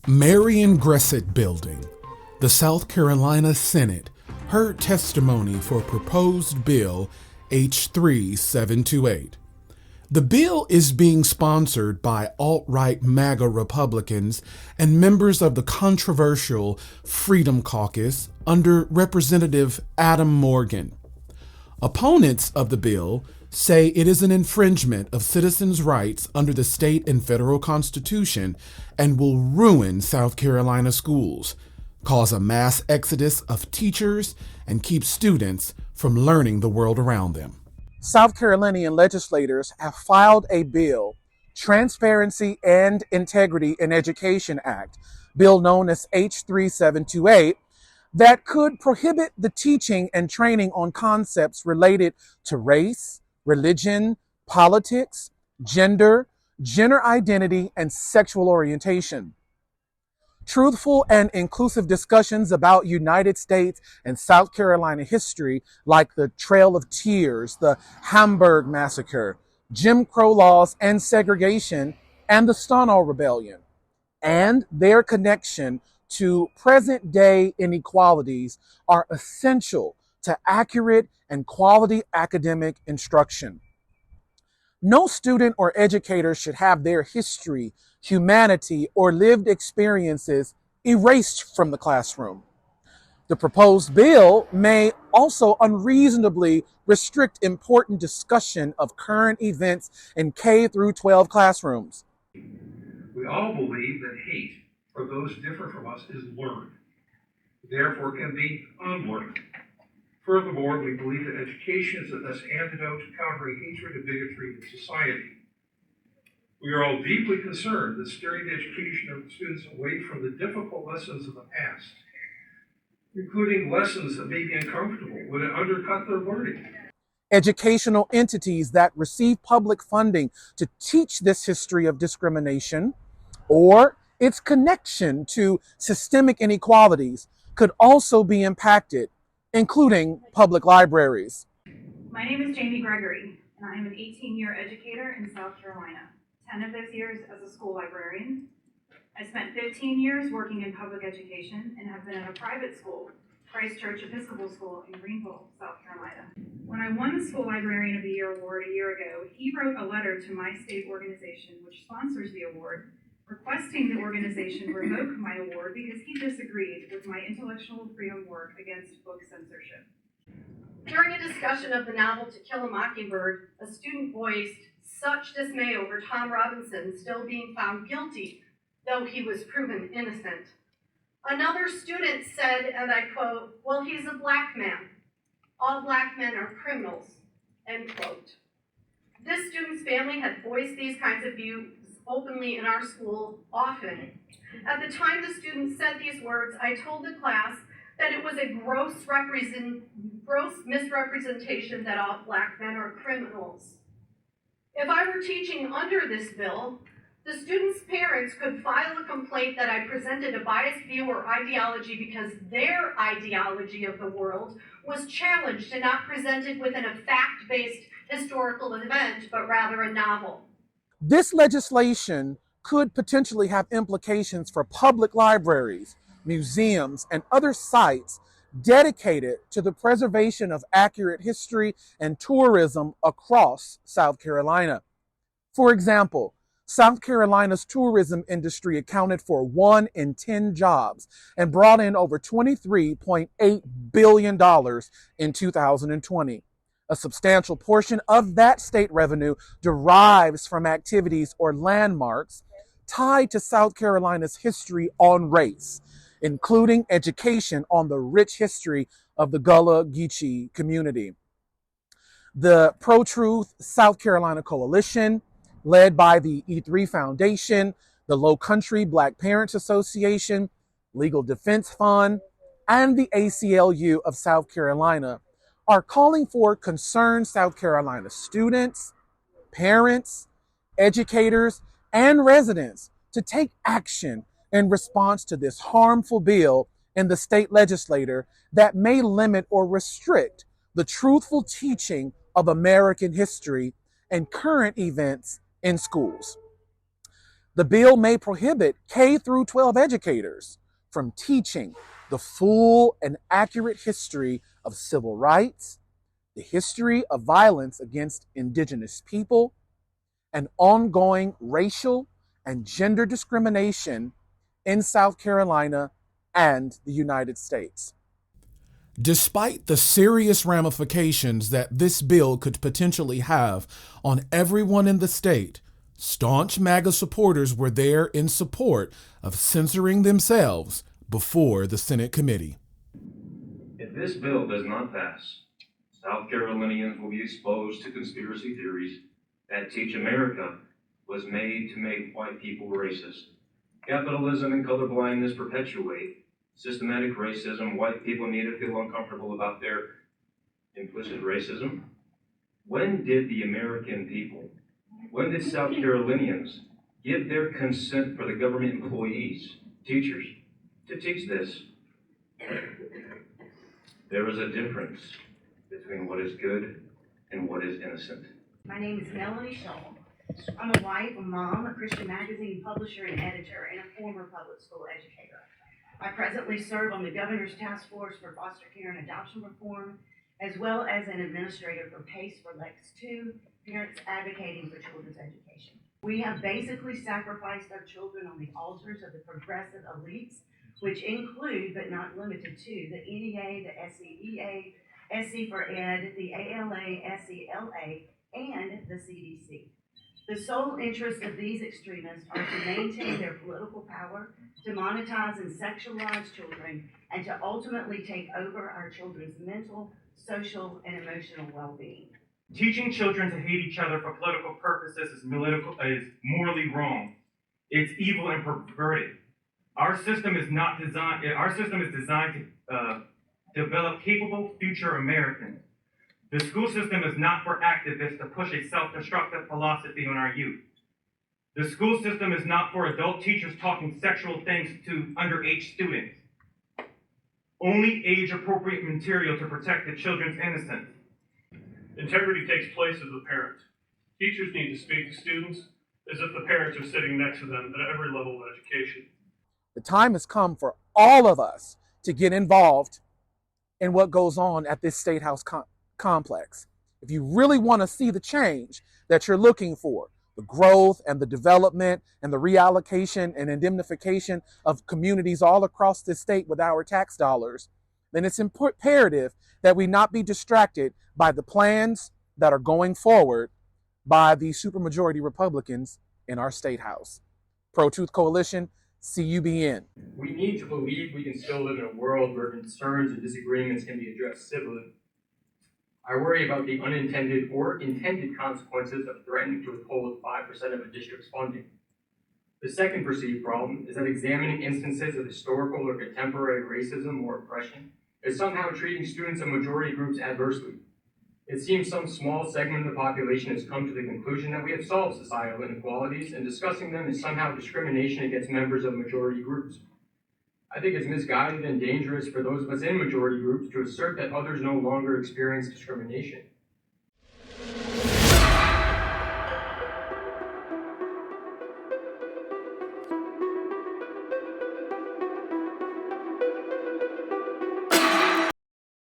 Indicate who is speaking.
Speaker 1: Marion Gressett Building, the South Carolina Senate heard testimony for proposed bill H3 728. The bill is being sponsored by alt-right MAGA Republicans and members of the controversial Freedom Caucus under Representative Adam Morgan. Opponents of the bill say it is an infringement of citizens' rights under the state and federal constitution and will ruin South Carolina schools, cause a mass exodus of teachers, and keep students from learning the world around them. South Carolinian legislators have filed a bill, Transparency and Integrity in Education Act, bill known as H3 728, that could prohibit the teaching and training on concepts related to race, religion, politics, gender identity, and sexual orientation. Truthful and inclusive discussions about United States and South Carolina history, like the Trail of Tears, the Hamburg Massacre, Jim Crow laws and segregation, and the Stonewall Rebellion, and their connection to present-day inequalities are essential to accurate and quality academic instruction. No student or educator should have their history, humanity, or lived experiences erased from the classroom. The proposed bill may also unreasonably restrict important discussion of current events in K through 12 classrooms.
Speaker 2: We all believe that hate for those different from us is learned, therefore can be unlearned. Furthermore, we believe that education is the best antidote to countering hatred and bigotry in society. We are all deeply concerned that steering the education of students away from the difficult lessons of the past, including lessons that may be uncomfortable, would undercut their learning.
Speaker 1: Educational entities that receive public funding to teach this history of discrimination or its connection to systemic inequalities could also be impacted, including public libraries.
Speaker 3: My name is Jamie Gregory, and I am an 18-year educator in South Carolina, 10 of those years as a school librarian. I spent 15 years working in public education and have been at a private school, Christ Church Episcopal School in Greenville, South Carolina. When I won the School Librarian of the Year award a year ago, he wrote a letter to my state organization, which sponsors the award, requesting the organization revoke my award because he disagreed with my intellectual freedom work against book censorship.
Speaker 4: During a discussion of the novel To Kill a Mockingbird, a student voiced such dismay over Tom Robinson still being found guilty, though he was proven innocent. Another student said, and I quote, "Well, he's a black man. All black men are criminals," end quote. This student's family had voiced these kinds of views openly in our school often. At the time the student said these words, I told the class that it was a gross misrepresentation that all black men are criminals. If I were teaching under this bill, the students' parents could file a complaint that I presented a biased view or ideology because their ideology of the world was challenged and not presented within a fact-based historical event, but rather a novel.
Speaker 1: This legislation could potentially have implications for public libraries, museums, and other sites dedicated to the preservation of accurate history and tourism across South Carolina. For example, South Carolina's tourism industry accounted for 1 in 10 jobs and brought in over $23.8 billion in 2020. A substantial portion of that state revenue derives from activities or landmarks tied to South Carolina's history on race, including education on the rich history of the Gullah Geechee community. The Pro-Truth South Carolina Coalition, led by the E3 Foundation, the Low Country Black Parents Association, Legal Defense Fund, and the ACLU of South Carolina, are calling for concerned South Carolina students, parents, educators, and residents to take action in response to this harmful bill in the state legislature that may limit or restrict the truthful teaching of American history and current events in schools. The bill may prohibit K through 12 educators from teaching the full and accurate history of civil rights, the history of violence against Indigenous people, and ongoing racial and gender discrimination in South Carolina and the United States. Despite the serious ramifications that this bill could potentially have on everyone in the state, staunch MAGA supporters were there in support of censoring themselves before the Senate committee.
Speaker 5: If this bill does not pass, South Carolinians will be exposed to conspiracy theories that teach America was made to make white people racist. Capitalism and colorblindness perpetuate systematic racism. White people need to feel uncomfortable about their implicit racism. When did the American people, when did South Carolinians give their consent for the government employees, teachers, to teach this? There is a difference between what is good and what is innocent.
Speaker 6: My name is Melanie Shaw. I'm a wife, a mom, a Christian magazine publisher and editor, and a former public school educator. I presently serve on the Governor's Task Force for Foster Care and Adoption Reform, as well as an administrator for PACE for Lex 2, Parents Advocating for Children's Education. We have basically sacrificed our children on the altars of the progressive elites, which include, but not limited to, the NEA, the SCEA, SC for Ed, the ALA, SCLA, and the CDC. The sole interest of these extremists are to maintain their political power, to monetize and sexualize children, and to ultimately take over our children's mental, social, and emotional well-being.
Speaker 7: Teaching children to hate each other for political purposes is morally wrong. It's evil and perverted. Our system is designed to develop capable future Americans. The school system is not for activists to push a self-destructive philosophy on our youth. The school system is not for adult teachers talking sexual things to underage students. Only age-appropriate material to protect the children's innocence.
Speaker 8: Integrity takes place as a parent. Teachers need to speak to students as if the parents are sitting next to them at every level of education.
Speaker 1: The time has come for all of us to get involved in what goes on at this State House complex. If you really want to see the change that you're looking for, the growth and the development and the reallocation and indemnification of communities all across this state with our tax dollars, then it's imperative that we not be distracted by the plans that are going forward by the supermajority Republicans in our State House. Pro-Truth Coalition, CUBN.
Speaker 9: We need to believe we can still live in a world where concerns and disagreements can be addressed civilly. I worry about the unintended or intended consequences of threatening to withhold 5% of a district's funding. The second perceived problem is that examining instances of historical or contemporary racism or oppression is somehow treating students of majority groups adversely. It seems some small segment of the population has come to the conclusion that we have solved societal inequalities, and discussing them is somehow discrimination against members of majority groups. I think it's misguided and dangerous for those of us in majority groups to assert that others no longer experience discrimination.